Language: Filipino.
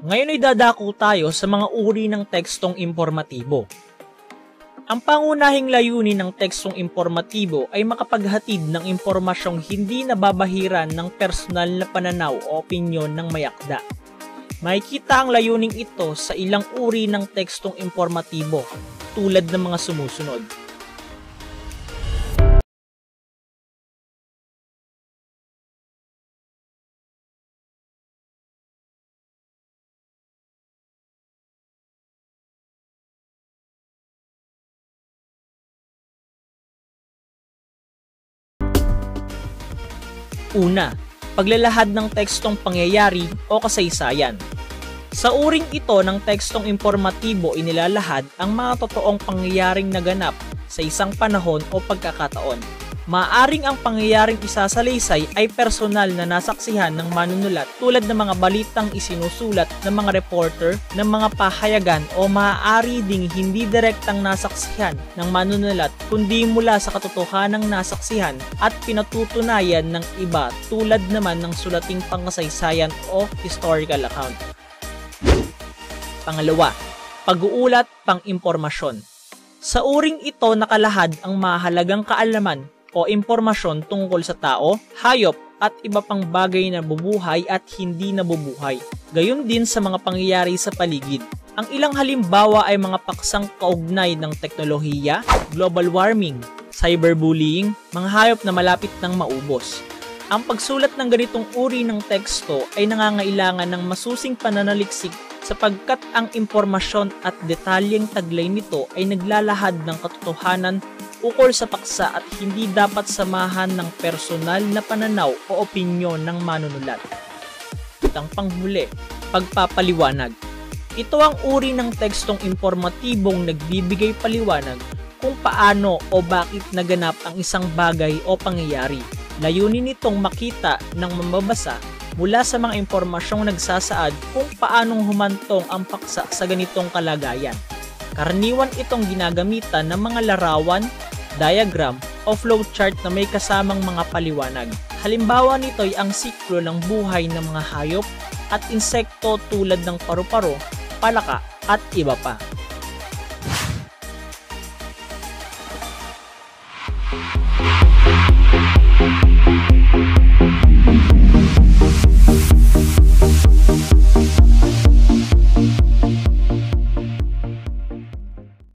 Ngayon ay dadako tayo sa mga uri ng tekstong impormatibo. Ang pangunahing layunin ng tekstong impormatibo ay makapaghatid ng impormasyong hindi nababahiran ng personal na pananaw o opinyon ng may akda. Makikita ang layuning ito sa ilang uri ng tekstong impormatibo tulad ng mga sumusunod. Una, paglalahad ng tekstong pangyayari o kasaysayan. Sa uring ito ng tekstong impormatibo inilalahad ang mga totoong pangyayaring naganap sa isang panahon o pagkakataon. Maaring ang pangyayaring isasalaysay ay personal na nasaksihan ng manunulat tulad ng mga balitang isinusulat ng mga reporter ng mga pahayagan o maaari ding hindi direktang nasaksihan ng manunulat kundi mula sa katotohanang nasaksihan at pinatutunayan ng iba tulad naman ng sulating pangkasaysayan o historical account. Pangalawa, pag-uulat pang-impormasyon. Sa uring ito nakalahad ang mahalagang kaalaman o impormasyon tungkol sa tao, hayop at iba pang bagay na bubuhay at hindi nabubuhay. Gayon din sa mga pangyayari sa paligid. Ang ilang halimbawa ay mga paksang kaugnay ng teknolohiya, global warming, cyberbullying, mga hayop na malapit ng maubos. Ang pagsulat ng ganitong uri ng teksto ay nangangailangan ng masusing pananaliksik sapagkat ang impormasyon at detalyeng taglay nito ay naglalahad ng katotohanan ukol sa paksa at hindi dapat samahan ng personal na pananaw o opinyon ng manunulat. Ang panghuli, pagpapaliwanag. Ito ang uri ng tekstong informatibong nagbibigay paliwanag kung paano o bakit naganap ang isang bagay o pangyayari. Layunin nitong makita ng mambabasa mula sa mga impormasyong nagsasaad kung paanong humantong ang paksa sa ganitong kalagayan. Karaniwan itong ginagamitan ng mga larawan, diagram o flowchart na may kasamang mga paliwanag. Halimbawa nito ay ang siklo ng buhay ng mga hayop at insekto tulad ng paru-paro, palaka at iba pa.